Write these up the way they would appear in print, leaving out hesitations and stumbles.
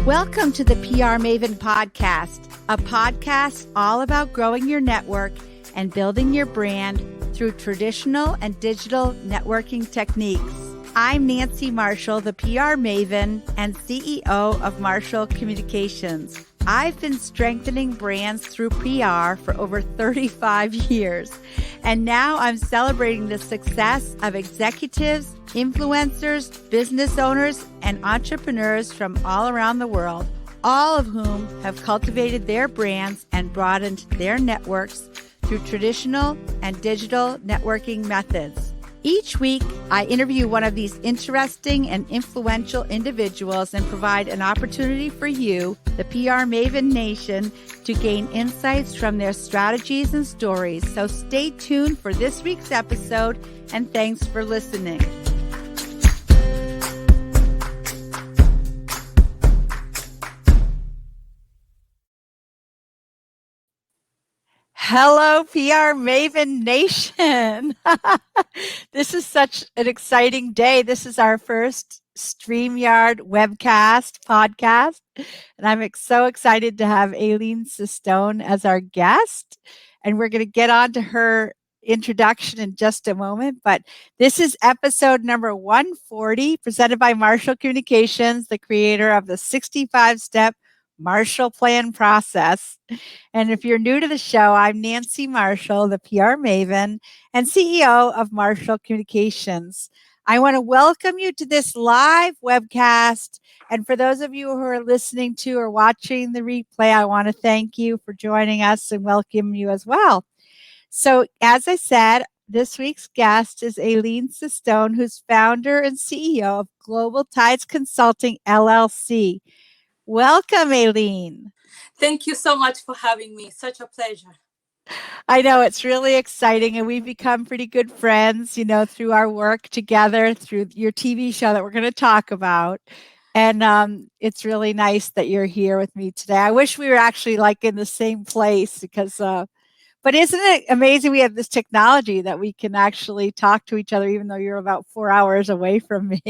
Welcome to the PR Maven Podcast, a podcast all about growing your network and building your brand through traditional and digital networking techniques. I'm Nancy Marshall, the PR Maven and CEO of Marshall Communications. I've been strengthening brands through PR for over 35 years, and now I'm celebrating the success of executives, influencers, business owners, and entrepreneurs from all around the world, all of whom have cultivated their brands and broadened their networks through traditional and digital networking methods. Each week, I interview one of these interesting and influential individuals and provide an opportunity for you, the PR Maven Nation, to gain insights from their strategies and stories. So stay tuned for this week's episode, and thanks for listening. Hello, PR Maven Nation. This is such an exciting day. This is our first StreamYard webcast podcast, and I'm so excited to have Alyne Cistone as our guest, and we're going to get on to her introduction in just a moment, but this is episode number 140, presented by Marshall Communications, the creator of the 65-step Marshall Plan process. And if you're new to the show, I'm Nancy Marshall, the PR Maven and CEO of Marshall Communications. I want to welcome you to this live webcast. And for those of you who are listening to or watching the replay, I want to thank you for joining us and welcome you as well. So as I said, this week's guest is Alyne Cistone, who's founder and CEO of Global Tides Consulting, LLC. Welcome, Alyne. Thank you so much for having me. Such a pleasure. I know, it's really exciting, and we've become pretty good friends, through our work together, through your TV show that we're going to talk about. And it's really nice that you're here with me today. I wish we were actually in the same place because, but isn't it amazing we have this technology that we can actually talk to each other, even though you're about 4 hours away from me?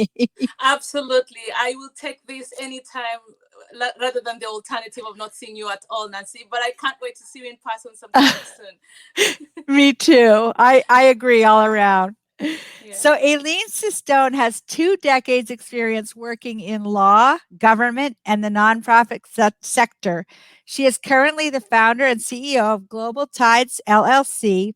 Absolutely. I will take this anytime rather than the alternative of not seeing you at all, Nancy. But I can't wait to see you in person sometime soon. Me too. I agree all around. Yeah. So Alyne Cistone has 2 decades experience working in law, government, and the nonprofit sector. She is currently the founder and CEO of Global Tides, LLC,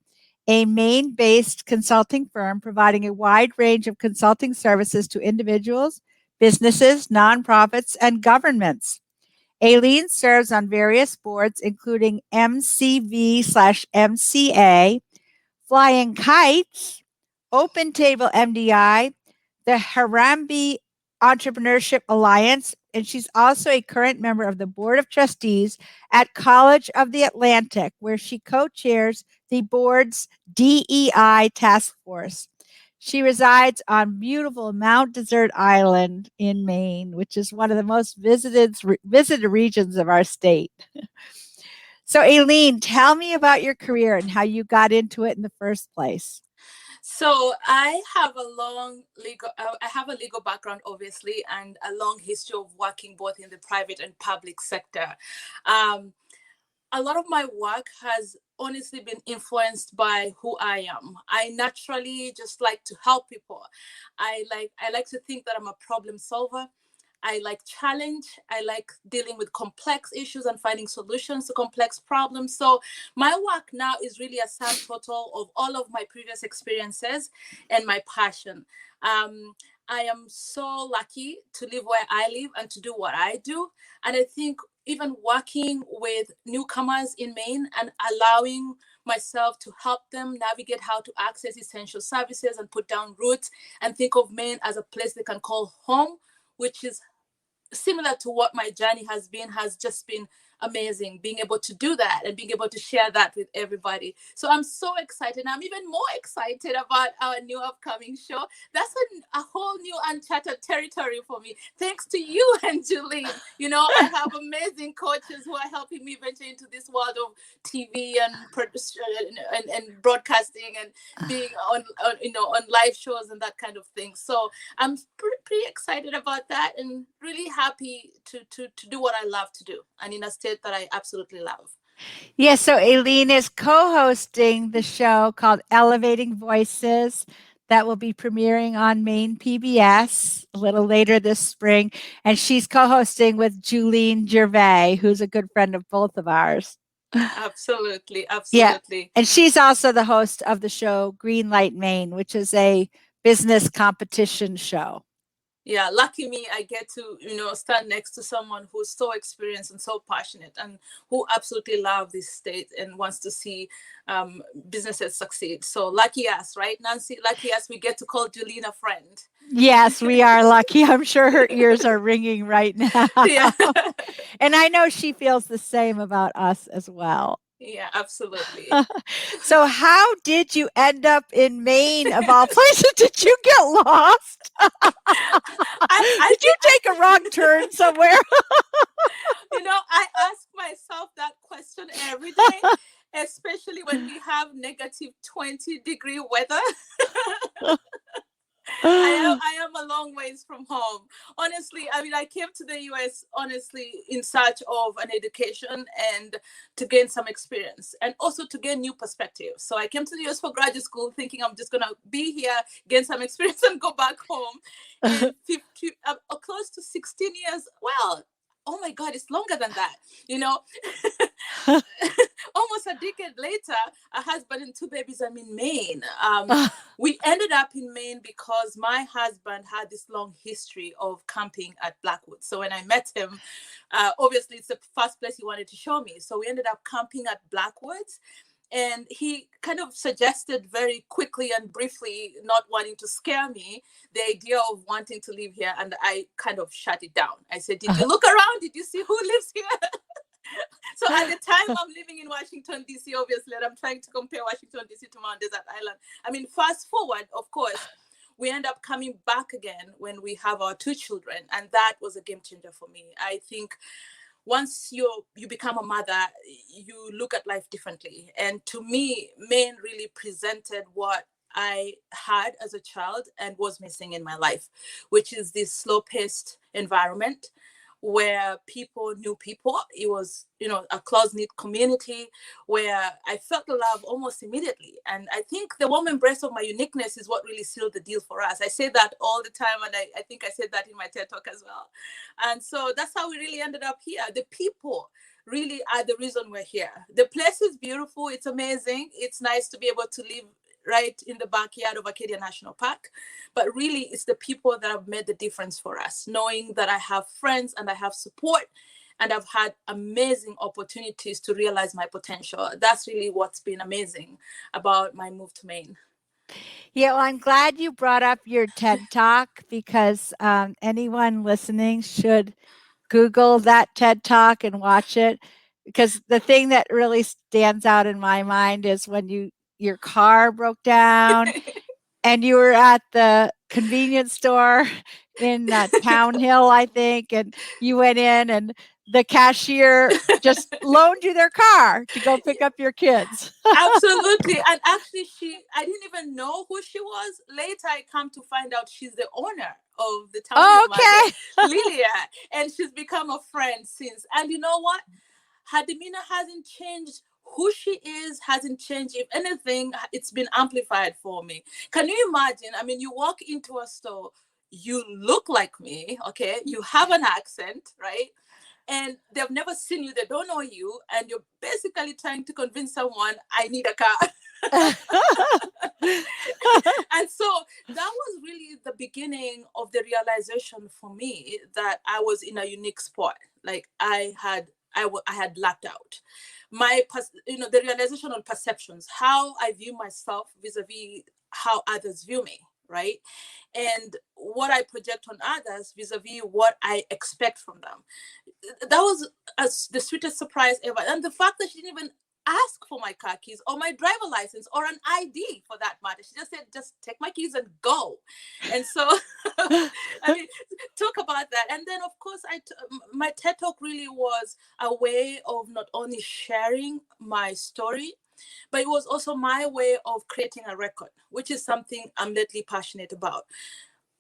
a Maine-based consulting firm providing a wide range of consulting services to individuals, businesses, nonprofits, and governments. Alyne serves on various boards, including MCV/MCA, Flying Kites, Open Table MDI, the Harambee Entrepreneurship Alliance, and she's also a current member of the Board of Trustees at College of the Atlantic, where she co-chairs the board's DEI task force. She resides on beautiful Mount Desert Island in Maine, which is one of the most visited regions of our state. So, Alyne, tell me about your career and how you got into it in the first place. So I have a legal background, obviously, and a long history of working both in the private and public sector. A lot of my work has honestly been influenced by who I am. I naturally just like to help people. I like to think that I'm a problem solver. I like challenge. I like dealing with complex issues and finding solutions to complex problems. So my work now is really a sum total of all of my previous experiences and my passion. I am so lucky to live where I live and to do what I do. And I think even working with newcomers in Maine and allowing myself to help them navigate how to access essential services and put down roots and think of Maine as a place they can call home, which is similar to what my journey has just been amazing being able to do that and being able to share that with everybody. So I'm so excited. I'm even more excited about our new upcoming show. That's a whole new uncharted territory for me. Thanks to you and Julene. I have amazing coaches who are helping me venture into this world of TV and production and broadcasting and being on live shows and that kind of thing. So I'm pretty excited about that and really happy to do what I love to do and in a state that I absolutely love. Yeah, so Alyne is co-hosting the show called Elevating Voices that will be premiering on Maine PBS a little later this spring. And she's co-hosting with Julene Gervais, who's a good friend of both of ours. Absolutely. Yeah. And she's also the host of the show Greenlight Maine, which is a business competition show. Yeah, lucky me, I get to, stand next to someone who's so experienced and so passionate and who absolutely love this state and wants to see businesses succeed. So lucky us, right, Nancy? Lucky us, we get to call Julene a friend. Yes, we are lucky. I'm sure her ears are ringing right now. Yeah. And I know she feels the same about us as well. Yeah, absolutely. So how did you end up in Maine, of all places? Did you get lost? Did you take a wrong turn somewhere? I ask myself that question every day, especially when we have negative 20-degree weather. I am a long ways from home. Honestly, I came to the US, in search of an education and to gain some experience and also to gain new perspectives. So I came to the US for graduate school thinking I'm just going to be here, gain some experience and go back home. And close to 16 years, well, oh my God, it's longer than that, Almost a decade later, a husband and two babies, I'm in Maine. We ended up in Maine because my husband had this long history of camping at Blackwood. So when I met him, obviously it's the first place he wanted to show me. So we ended up camping at Blackwoods. And he kind of suggested very quickly and briefly, not wanting to scare me, the idea of wanting to live here. And I kind of shut it down. I said, did you look around? Did you see who lives here? So at the time I'm living in Washington, D.C., obviously, and I'm trying to compare Washington, D.C. to Mount Desert Island. Fast forward, of course, we end up coming back again when we have our two children. And that was a game changer for me. I think once you become a mother, you look at life differently. And to me, Maine really presented what I had as a child and was missing in my life, which is this slow-paced environment where people knew people. It was, a close-knit community where I felt the love almost immediately. And I think the warm embrace of my uniqueness is what really sealed the deal for us. I say that all the time, and I think I said that in my TED Talk as well. And so that's how we really ended up here. The people really are the reason we're here. The place is beautiful. It's amazing. It's nice to be able to live right in the backyard of Acadia National Park. But really, it's the people that have made the difference for us, knowing that I have friends and I have support and I've had amazing opportunities to realize my potential. That's really what's been amazing about my move to Maine. Yeah, well, I'm glad you brought up your TED Talk because anyone listening should Google that TED Talk and watch it. Because the thing that really stands out in my mind is when your car broke down and you were at the convenience store in Town Hill, I think, and you went in and the cashier just loaned you their car to go pick up your kids. Absolutely. And actually, I didn't even know who she was. Later, I come to find out she's the owner of the Town Hill Market, Lilia. And she's become a friend since. And you know what? Her demeanor hasn't changed. Who she is hasn't changed. If anything, it's been amplified for me. Can you imagine? You walk into a store, you look like me, okay? You have an accent, right? And they've never seen you, they don't know you, and you're basically trying to convince someone, I need a car. And so that was really the beginning of the realization for me that I was in a unique spot. Like I had lacked out. The realization on perceptions, how I view myself vis-a-vis how others view me, right? And what I project on others vis-a-vis what I expect from them. that was the sweetest surprise ever. And the fact that she didn't even ask for my car keys or my driver license or an ID for that matter. She just said, just take my keys and go. And so, I mean, talk about that. And then, of course, my TED Talk really was a way of not only sharing my story, but it was also my way of creating a record, which is something I'm lately passionate about.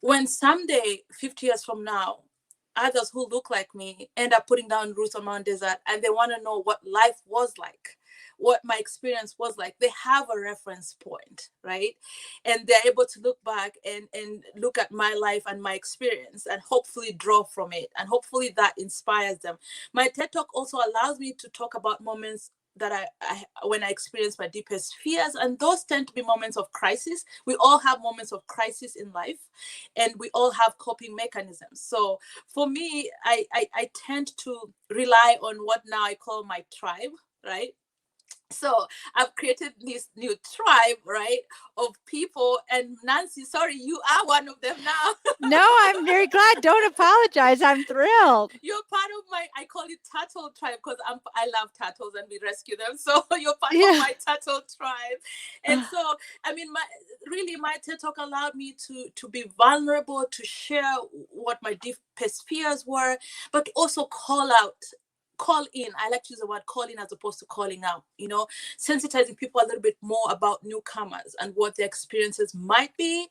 When someday, 50 years from now, others who look like me end up putting down roots on Mount Desert and they want to know what life was like, what my experience was like, they have a reference point, right? And they're able to look back and look at my life and my experience and hopefully draw from it. And hopefully that inspires them. My TED Talk also allows me to talk about moments that when I experience my deepest fears, and those tend to be moments of crisis. We all have moments of crisis in life, and we all have coping mechanisms. So for me, I tend to rely on what now I call my tribe, right? So I've created this new tribe, right, of people. And Nancy, sorry, you are one of them now. No, I'm very glad. Don't apologize. I'm thrilled. You're part of my, I call it turtle tribe because I love turtles and we rescue them. So you're part of my turtle tribe. And so, I mean, my TED Talk allowed me to be vulnerable, to share what my deepest fears were, but also call in. I like to use the word call in as opposed to calling out, sensitizing people a little bit more about newcomers and what their experiences might be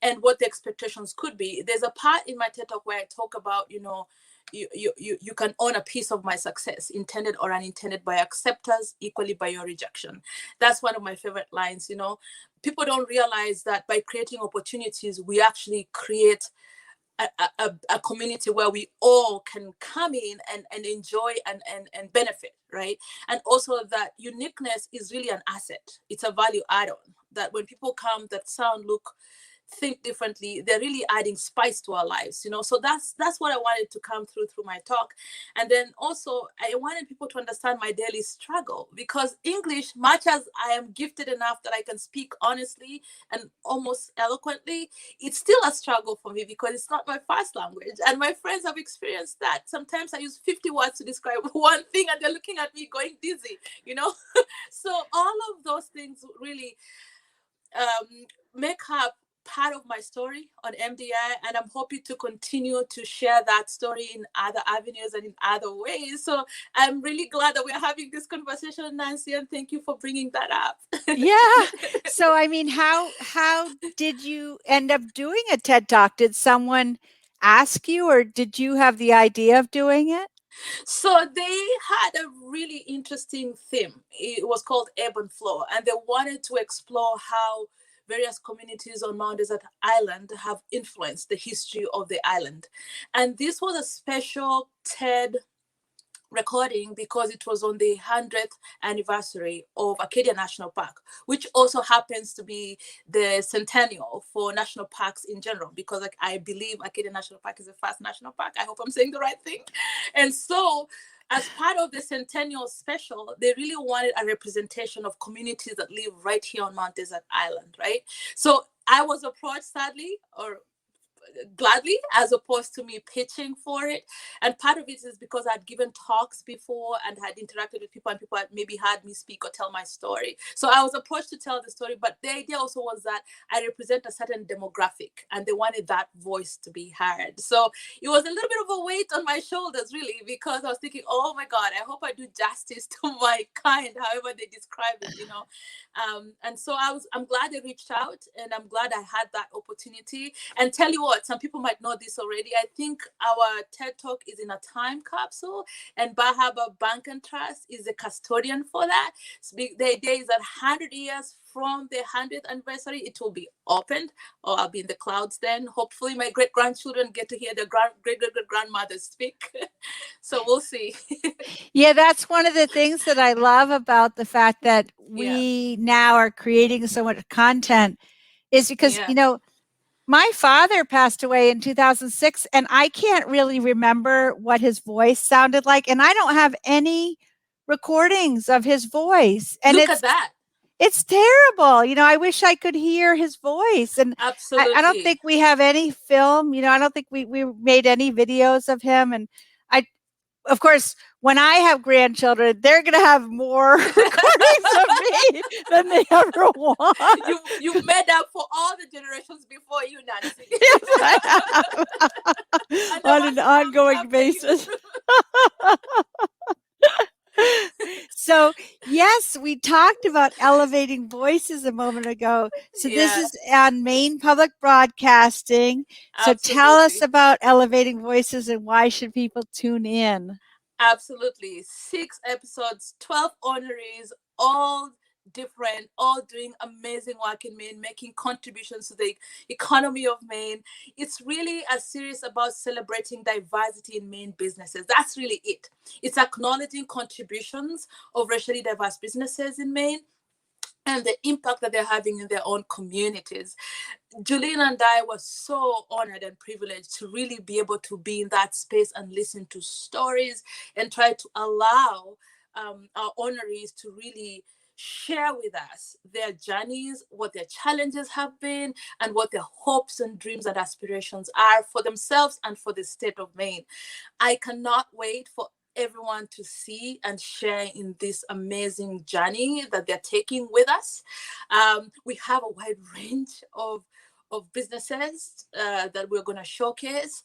and what the expectations could be. There's a part in my TED Talk where I talk about, you can own a piece of my success, intended or unintended, by acceptors, equally by your rejection. That's one of my favorite lines. People don't realize that by creating opportunities, we actually create a community where we all can come in and enjoy and benefit, right? And also that uniqueness is really an asset. It's a value add-on that when people come that sound, look, think differently, they're really adding spice to our lives, so that's what I wanted to come through my talk. And then also I wanted people to understand my daily struggle, because English, much as I am gifted enough that I can speak honestly and almost eloquently, it's still a struggle for me because it's not my first language, and my friends have experienced that. Sometimes I use 50 words to describe one thing and they're looking at me going dizzy, So all of those things really make up part of my story on MDI, and I'm hoping to continue to share that story in other avenues and in other ways. So I'm really glad that we're having this conversation, Nancy, and thank you for bringing that up. Yeah. So, I mean, how did you end up doing a TED Talk? Did someone ask you, or did you have the idea of doing it? So they had a really interesting theme. It was called Ebb and Flow, and they wanted to explore how various communities on Mount Desert Island have influenced the history of the island. And this was a special TED recording because it was on the 100th anniversary of Acadia National Park, which also happens to be the centennial for national parks in general, because I believe Acadia National Park is the first national park. I hope I'm saying the right thing. And so as part of the centennial special, they really wanted a representation of communities that live right here on Mount Desert Island, right? So I was approached, sadly, or gladly, as opposed to me pitching for it. And part of it is because I'd given talks before and had interacted with people, and people had maybe heard me speak or tell my story. So I was approached to tell the story, but the idea also was that I represent a certain demographic and they wanted that voice to be heard. So it was a little bit of a weight on my shoulders, really, because I was thinking, oh my God, I hope I do justice to my kind, however they describe it, and so I'm glad they reached out, and I'm glad I had that opportunity. And tell you what, some people might know this already. I think our TED Talk is in a time capsule, and Bar Harbor Bank and Trust is the custodian for that. So the idea is that 100 years from the 100th anniversary, it will be opened, or I'll be in the clouds then. Hopefully my great-grandchildren get to hear their great-great-grandmothers speak. So we'll see. Yeah, that's one of the things that I love about the fact that we now are creating so much content, is because, my father passed away in 2006, and I can't really remember what his voice sounded like. And I don't have any recordings of his voice. And Look at that. It's terrible. I wish I could hear his voice. And absolutely. I don't think we have any film. I don't think we made any videos of him. And of course, when I have grandchildren, they're going to have more recordings of me than they ever want. You made up for all the generations before you, Nancy. Yes, I have. On an ongoing basis. So, yes, we talked about elevating voices a moment ago. So this is on Maine Public Broadcasting. So tell us about elevating voices and why should people tune in? Absolutely. 6 episodes, 12 honorees, all different, all doing amazing work in Maine, making contributions to the economy of Maine. It's really a series about celebrating diversity in Maine businesses. That's really it. It's acknowledging contributions of racially diverse businesses in Maine and the impact that they're having in their own communities. Julene and I were so honored and privileged to really be able to be in that space and listen to stories and try to allow our honorees to really share with us their journeys, what their challenges have been, and what their hopes and dreams and aspirations are for themselves and for the state of Maine. I cannot wait for everyone to see and share in this amazing journey that they're taking with us. We have a wide range of businesses that we're going to showcase.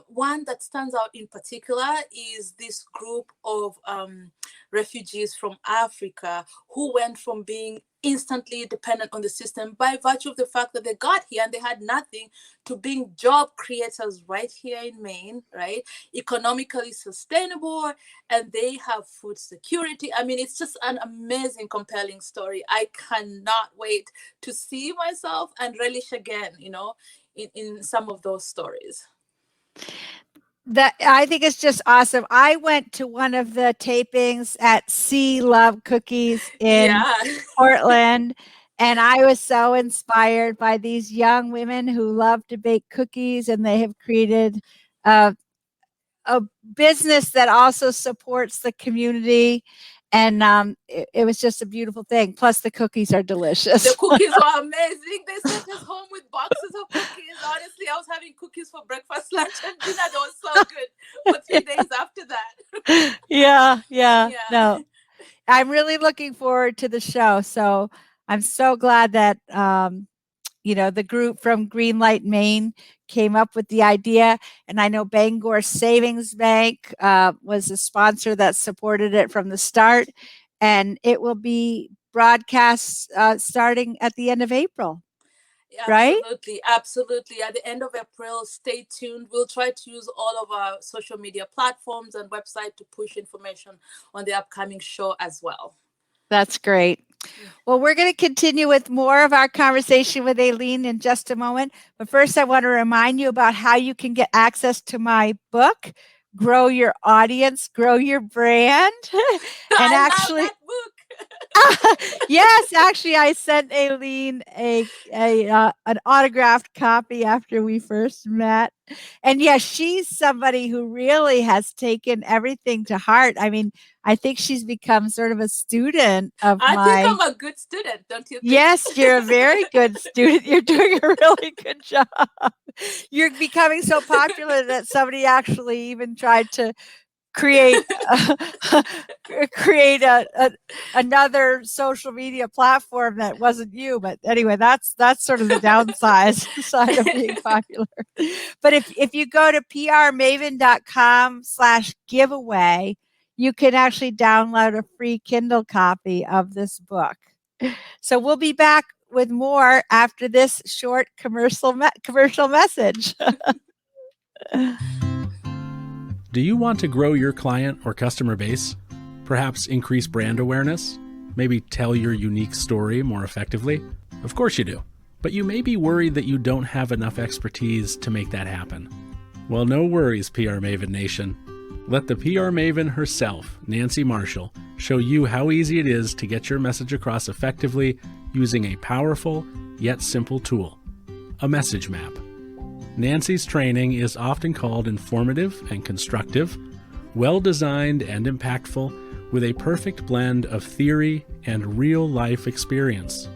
One that stands out in particular is this group of refugees from Africa who went from being instantly dependent on the system by virtue of the fact that they got here and they had nothing to being job creators right here in Maine, right? Economically sustainable, and they have food security. I mean, it's just an amazing, compelling story. I cannot wait to see myself and relish again, in some of those stories. That I think it's just awesome. I went to one of the tapings at Sea Love Cookies in Portland, and I was so inspired by these young women who love to bake cookies, and they have created a business that also supports the community. And it was just a beautiful thing. Plus, the cookies are delicious. The cookies were amazing. They sent us home with boxes of cookies. Honestly, I was having cookies for breakfast, lunch, and dinner. They were so good for 3 days after that. Yeah. No, I'm really looking forward to the show. So I'm so glad that the group from Greenlight, Maine came up with the idea. And I know Bangor Savings Bank was a sponsor that supported it from the start. And it will be broadcast starting at the end of April. Right? Absolutely. At the end of April, stay tuned. We'll try to use all of our social media platforms and website to push information on the upcoming show as well. That's great. Well, we're going to continue with more of our conversation with Alyne in just a moment. But first, I want to remind you about how you can get access to my book, Grow Your Audience, Grow Your Brand. And I actually, love that book. Yes, actually, I sent Alyne an autographed copy after we first met. And yes, she's somebody who really has taken everything to heart. I mean, I think she's become sort of a student of I think I'm a good student, don't you think? Yes, you're a very good student. You're doing a really good job. You're becoming so popular that somebody actually even tried to create another social media platform that wasn't you. But anyway, that's sort of the downside of being popular. But if you go to prmaven.com/giveaway, you can actually download a free Kindle copy of this book. So we'll be back with more after this short commercial message. Do you want to grow your client or customer base? Perhaps increase brand awareness? Maybe tell your unique story more effectively? Of course you do. But you may be worried that you don't have enough expertise to make that happen. Well, no worries, PR Maven Nation. Let the PR Maven herself, Nancy Marshall, show you how easy it is to get your message across effectively using a powerful yet simple tool, a message map. Nancy's training is often called informative and constructive, well-designed and impactful, with a perfect blend of theory and real-life experience.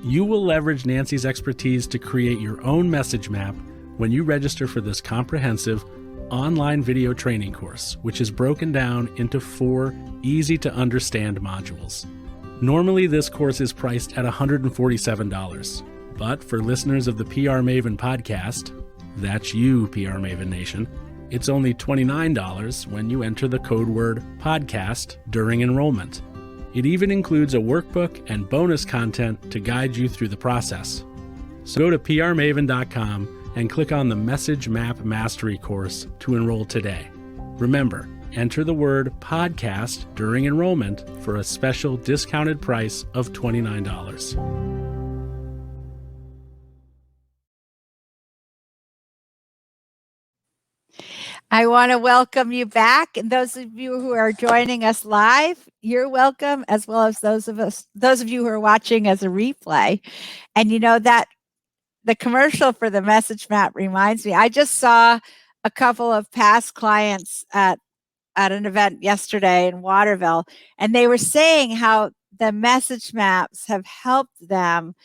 You will leverage Nancy's expertise to create your own message map when you register for this comprehensive, online video training course, which is broken down into 4 easy-to-understand modules. Normally, this course is priced at $147, but for listeners of the PR Maven podcast, that's you, PR Maven Nation, it's only $29 when you enter the code word podcast during enrollment. It even includes a workbook and bonus content to guide you through the process. So go to prmaven.com and click on the Message Map Mastery course to enroll today. Remember, enter the word podcast during enrollment for a special discounted price of $29. I want to welcome you back, and those of you who are joining us live, you're welcome, as well as those of you who are watching as a replay. And you know that the commercial for the message map reminds me, I just saw a couple of past clients at an event yesterday in Waterville, and they were saying how the message maps have helped them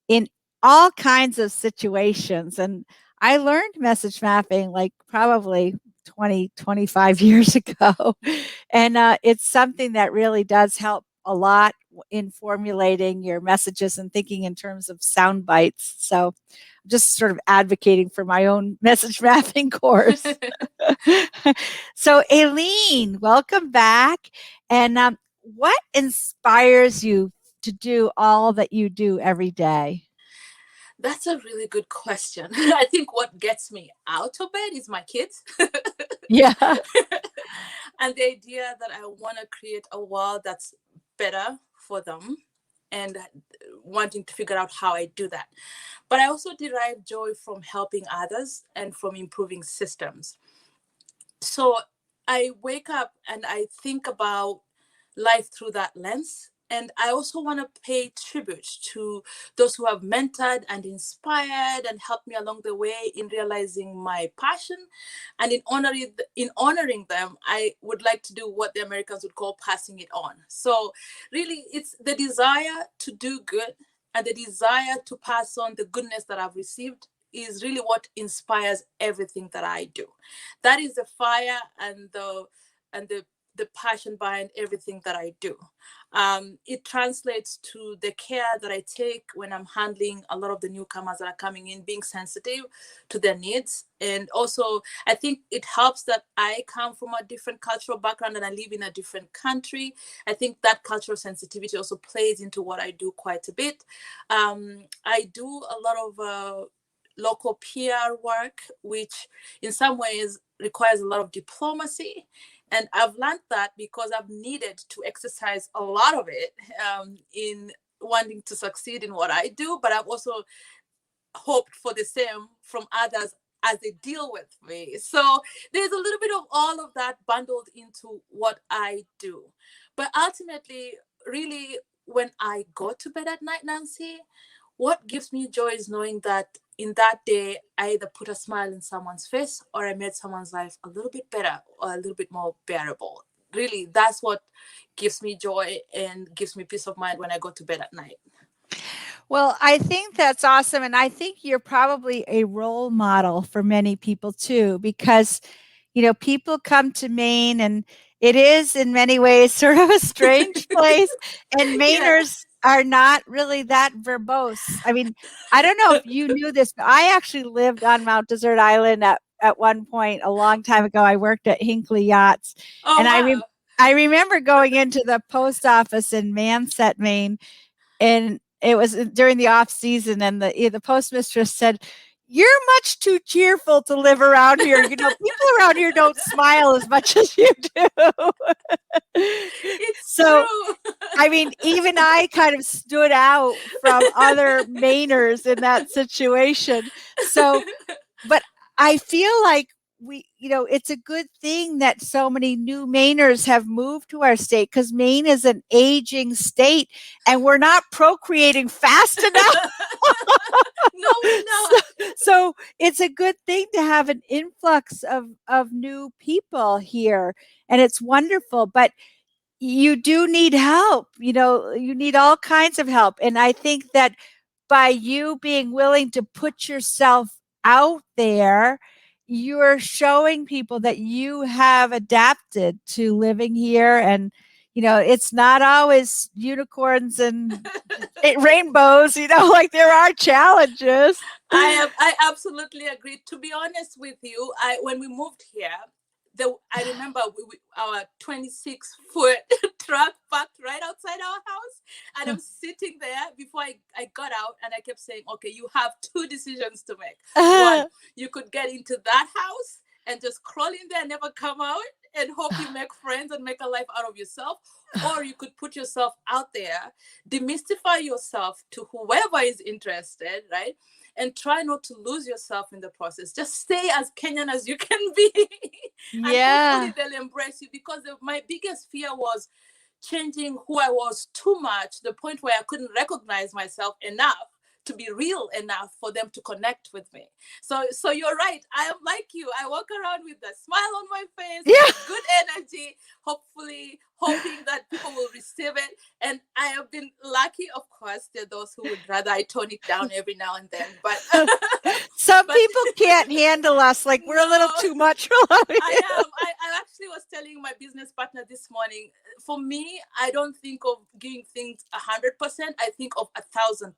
in all kinds of situations. And I learned message mapping like probably 25 years ago. And it's something that really does help a lot in formulating your messages and thinking in terms of sound bites. So I'm just sort of advocating for my own message mapping course. So Alyne, welcome back. And what inspires you to do all that you do every day? That's a really good question. I think what gets me out of bed is my kids. Yeah. And the idea that I want to create a world that's better for them and wanting to figure out how I do that. But I also derive joy from helping others and from improving systems. So I wake up and I think about life through that lens. And I also want to pay tribute to those who have mentored and inspired and helped me along the way in realizing my passion. And in honoring them, I would like to do what the Americans would call passing it on. So really, it's the desire to do good and the desire to pass on the goodness that I've received is really what inspires everything that I do. That is the fire and the passion behind everything that I do. It translates to the care that I take when I'm handling a lot of the newcomers that are coming in, being sensitive to their needs. And also, I think it helps that I come from a different cultural background and I live in a different country. I think that cultural sensitivity also plays into what I do quite a bit. I do a lot of local PR work, which in some ways requires a lot of diplomacy. And I've learned that because I've needed to exercise a lot of it in wanting to succeed in what I do. But I've also hoped for the same from others as they deal with me. So there's a little bit of all of that bundled into what I do. But ultimately, really, when I go to bed at night, Nancy, what gives me joy is knowing that in that day, I either put a smile in someone's face or I made someone's life a little bit better or a little bit more bearable. Really, that's what gives me joy and gives me peace of mind when I go to bed at night. Well, I think that's awesome. And I think you're probably a role model for many people too, because, you know, people come to Maine and it is in many ways sort of a strange place. And Mainers are not really that verbose. I mean, I don't know if you knew this, but I actually lived on Mount Desert Island at one point a long time ago. I worked at Hinckley Yachts. Oh, and wow. I remember going into the post office in Manset, Maine, and it was during the off season, and the postmistress said, "You're much too cheerful to live around here. You know, people around here don't smile as much as you do." It's so true. I mean, even I kind of stood out from other Mainers in that situation. So, but I feel like it's a good thing that so many new Mainers have moved to our state, because Maine is an aging state and we're not procreating fast enough. No, we're not. So it's a good thing to have an influx of new people here, and it's wonderful. But you do need help. You know, you need all kinds of help. And I think that by you being willing to put yourself out there, you're showing people that you have adapted to living here, and it's not always unicorns and rainbows, like there are challenges. I absolutely agree. To be honest with you, when we moved here, I remember our 26-foot truck parked right outside our house, and I'm sitting there before I got out, and I kept saying, okay, you have two decisions to make. One, you could get into that house and just crawl in there and never come out and hope you make friends and make a life out of yourself, or you could put yourself out there, demystify yourself to whoever is interested, right? And try not to lose yourself in the process. Just stay as Kenyan as you can be. And hopefully they'll embrace you, because my biggest fear was changing who I was too much, to the point where I couldn't recognize myself enough to be real enough for them to connect with me. So you're right. I am like you. I walk around with a smile on my face, good energy, hopefully hoping that people will receive it. And I have been lucky, of course. There are those who would rather I tone it down every now and then. But some people can't handle us. Like, we're a little too much. I am. I actually was telling my business partner this morning, for me, I don't think of giving things 100%. I think of 1,000%.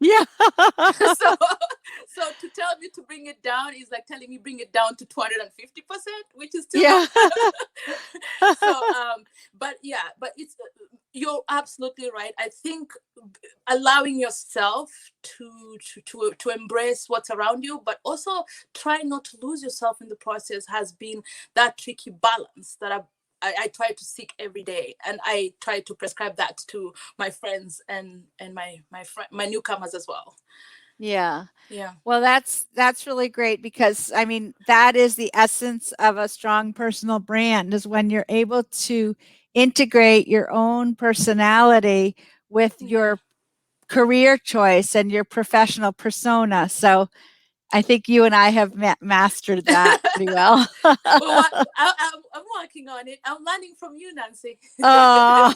Yeah. So to tell me to bring it down is like telling me bring it down to 250%, which is still but it's you're absolutely right. I think allowing yourself to embrace what's around you, but also try not to lose yourself in the process, has been that tricky balance that I try to seek every day, and I try to prescribe that to my friends and my newcomers as well. Yeah. Yeah. Well, that's really great, because I mean, that is the essence of a strong personal brand, is when you're able to integrate your own personality with your career choice and your professional persona. So I think you and I have mastered that pretty well. Well, I'm working on it. I'm learning from you, Nancy. Oh,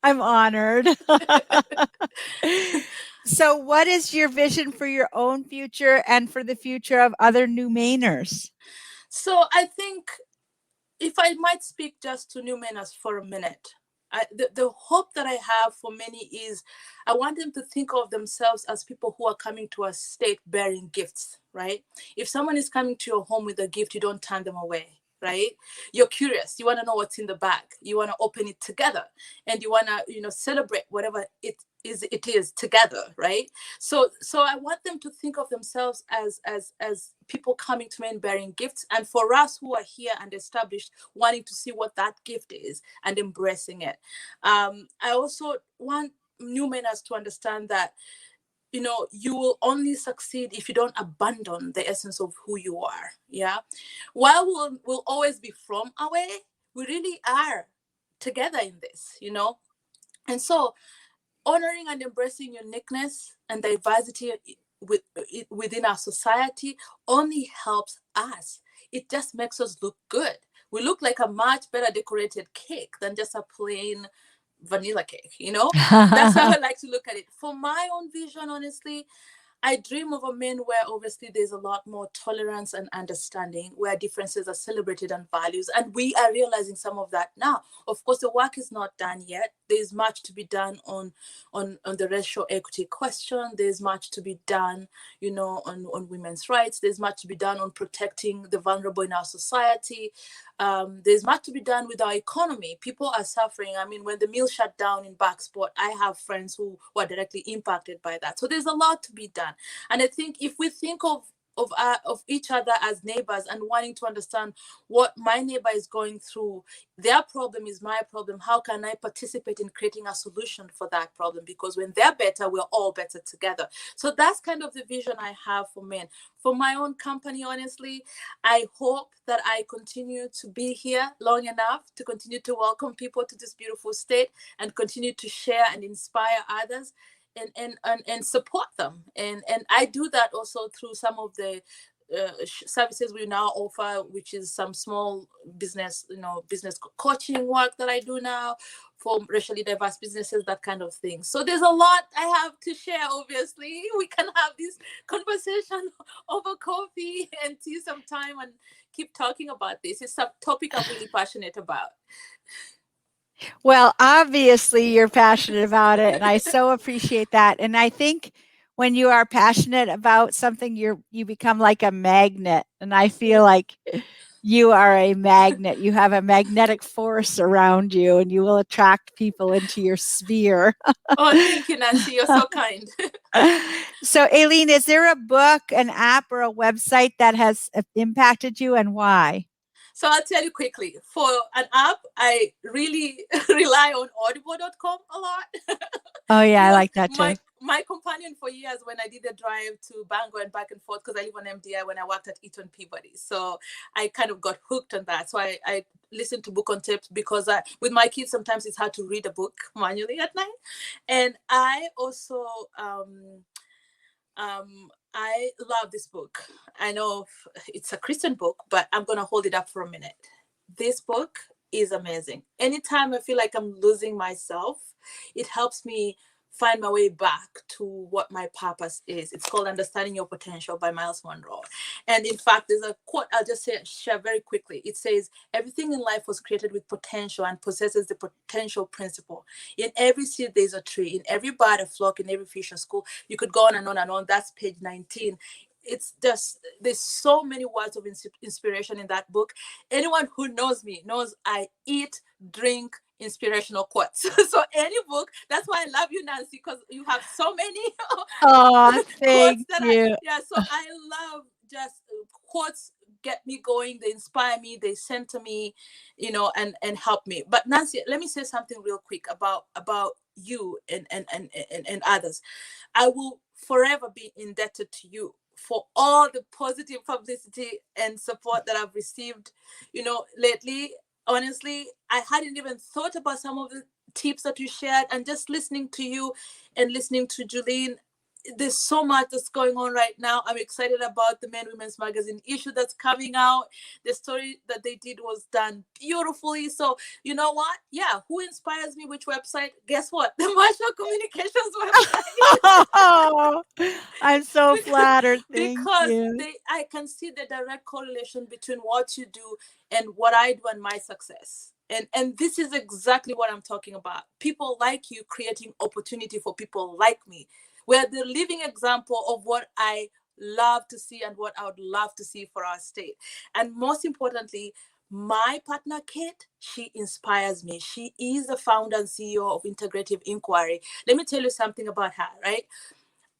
I'm honored. So what is your vision for your own future and for the future of other new Mainers? So I think, if I might speak just to new Mainers for a minute, the hope that I have for many is I want them to think of themselves as people who are coming to a state bearing gifts, right? If someone is coming to your home with a gift, you don't turn them away, right? You're curious. You want to know what's in the bag. You want to open it together, and you want to, celebrate whatever it is together, right? So I want them to think of themselves as people coming to Maine bearing gifts, and for us who are here and established, wanting to see what that gift is and embracing it. I also want new Mainers to understand that you will only succeed if you don't abandon the essence of who you are. Yeah. While we'll always be from away, we really are together in this, and so honoring and embracing uniqueness and diversity within our society only helps us. It just makes us look good. We look like a much better decorated cake than just a plain vanilla cake. That's how I like to look at it. For my own vision, honestly, I dream of a Maine where obviously there's a lot more tolerance and understanding, where differences are celebrated and values. And we are realizing some of that now. Of course, the work is not done yet. There's much to be done on the racial equity question. There's much to be done, on women's rights. There's much to be done on protecting the vulnerable in our society. There's much to be done with our economy. People are suffering. I mean, when the mill shut down in Backsport, I have friends who were directly impacted by that. So there's a lot to be done. And I think if we think of each other as neighbors and wanting to understand what my neighbor is going through, their problem is my problem. How can I participate in creating a solution for that problem? Because when they're better, we're all better together. So that's kind of the vision I have for Maine. For my own company, honestly, I hope that I continue to be here long enough to continue to welcome people to this beautiful state and continue to share and inspire others and support them. And I do that also through some of the services we now offer, which is some small business, business coaching work that I do now for racially diverse businesses, that kind of thing. So there's a lot I have to share. Obviously, we can have this conversation over coffee and tea sometime and keep talking about this. It's a topic I'm really passionate about. Well, obviously you're passionate about it, and I so appreciate that. And I think when you are passionate about something, you become like a magnet. And I feel like you are a magnet. You have a magnetic force around you, and you will attract people into your sphere. Oh, thank you, Nancy. You're so kind. So, Alyne, is there a book, an app, or a website that has impacted you, and why? So I'll tell you quickly. For an app, I really rely on audible.com a lot. Oh, yeah, I like that too. My companion for years when I did the drive to Bangor and back and forth, because I live on MDI when I worked at Eton Peabody. So I kind of got hooked on that. So I listened to book on tapes because with my kids, sometimes it's hard to read a book manually at night. And I also... I love this book. I know it's a Christian book, but I'm going to hold it up for a minute. This book is amazing. Anytime I feel like I'm losing myself, it helps me find my way back to what my purpose is. It's called Understanding Your Potential by Miles Monroe. And in fact, there's a quote I'll just share very quickly. It says, everything in life was created with potential and possesses the potential principle. In every seed, there's a tree. In every bird, a flock. In every fish, a school. You could go on and on and on. That's page 19. It's just, there's so many words of inspiration in that book. Anyone who knows me knows I eat, drink, inspirational quotes. So any book, that's why I love you, Nancy, because you have so many thank you. So I love just quotes get me going, they inspire me, they center me, and help me. But Nancy, let me say something real quick about you and others. I will forever be indebted to you for all the positive publicity and support that I've received, lately. Honestly, I hadn't even thought about some of the tips that you shared, and just listening to you and listening to Julene, there's so much that's going on right now. I'm excited about the Men Women's Magazine issue that's coming out. The story that they did was done beautifully. So you know what? Yeah, who inspires me? Which website? Guess what? The Marshall Communications website. Oh, I'm so flattered. Thank you. I can see the direct correlation between what you do and what I do and my success. And this is exactly what I'm talking about. People like you creating opportunity for people like me. We're the living example of what I love to see and what I would love to see for our state. And most importantly, my partner, Kate, she inspires me. She is the founder and CEO of Integrative Inquiry. Let me tell you something about her, right?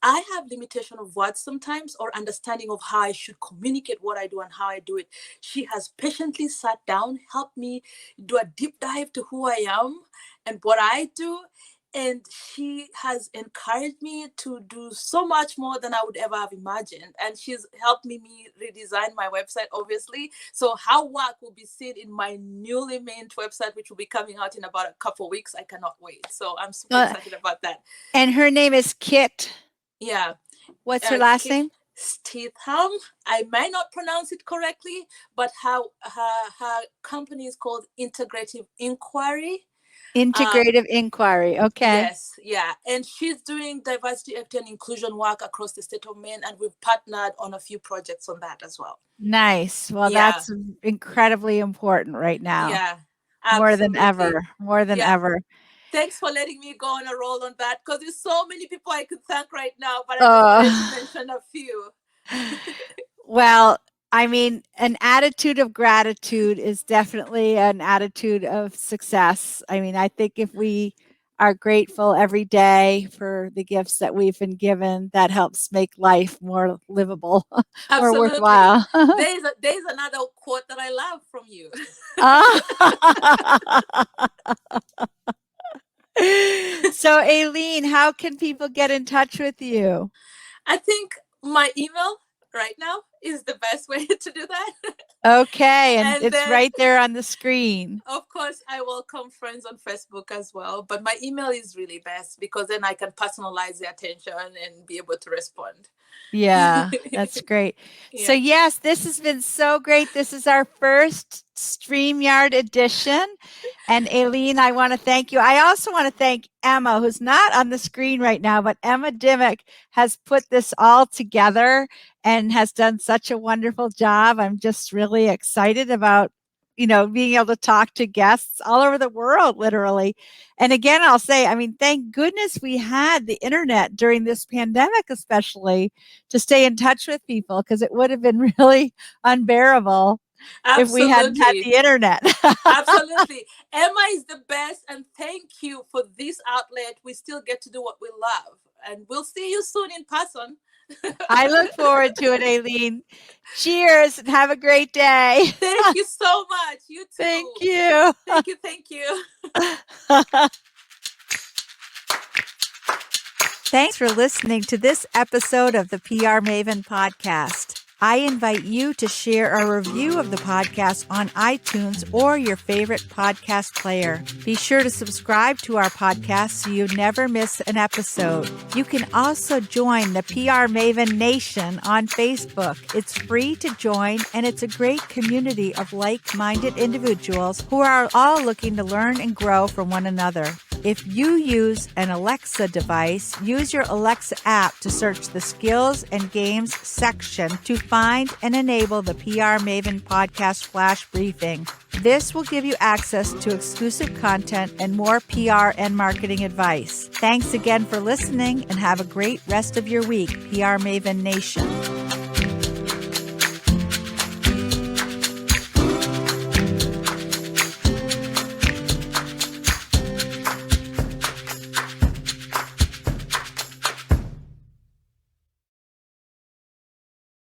I have limitation of words sometimes, or understanding of how I should communicate what I do and how I do it. She has patiently sat down, helped me do a deep dive to who I am and what I do. And she has encouraged me to do so much more than I would ever have imagined. And she's helped me redesign my website, obviously. So her work will be seen in my newly made website, which will be coming out in about a couple of weeks. I cannot wait. So I'm super excited about that. And her name is Kit. Yeah. What's her last Kit name? Stitham. I might not pronounce it correctly, but her company is called Integrative Inquiry. Integrative Inquiry. Okay. Yes, yeah. And she's doing diversity, equity, and inclusion work across the state of Maine, and we've partnered on a few projects on that as well. Nice. Well, that's incredibly important right now. Yeah, more than ever. Thanks for letting me go on a roll on that, because there's so many people I could thank right now, but I just wanted to mention a few. Well, I mean, an attitude of gratitude is definitely an attitude of success. I mean, I think if we are grateful every day for the gifts that we've been given, that helps make life more livable, more worthwhile. There's another quote that I love from you. So, Alyne, how can people get in touch with you? I think my email right now is the best way to do that. Okay, and it's then, right there on the screen. Of course, I welcome friends on Facebook as well, but my email is really best, because then I can personalize the attention and be able to respond. Yeah, that's great. So Yeah. yes, this has been so great. This is our first StreamYard edition. And Alyne, I want to thank you. I also want to thank Emma, who's not on the screen right now, but Emma Dimmick has put this all together and has done such a wonderful job. I'm just really excited about, being able to talk to guests all over the world, literally. And again, I'll say, I mean, thank goodness we had the internet during this pandemic, especially to stay in touch with people, because it would have been really unbearable if we hadn't had the internet. Absolutely. Emma is the best. And thank you for this outlet. We still get to do what we love. And we'll see you soon in person. I look forward to it, Alyne. Cheers and have a great day. Thank you so much. You too. Thank you. Thank you. Thanks for listening to this episode of the PR Maven Podcast. I invite you to share a review of the podcast on iTunes or your favorite podcast player. Be sure to subscribe to our podcast so you never miss an episode. You can also join the PR Maven Nation on Facebook. It's free to join, and it's a great community of like-minded individuals who are all looking to learn and grow from one another. If you use an Alexa device, use your Alexa app to search the skills and games section to find and enable the PR Maven Podcast Flash Briefing. This will give you access to exclusive content and more PR and marketing advice. Thanks again for listening, and have a great rest of your week, PR Maven Nation.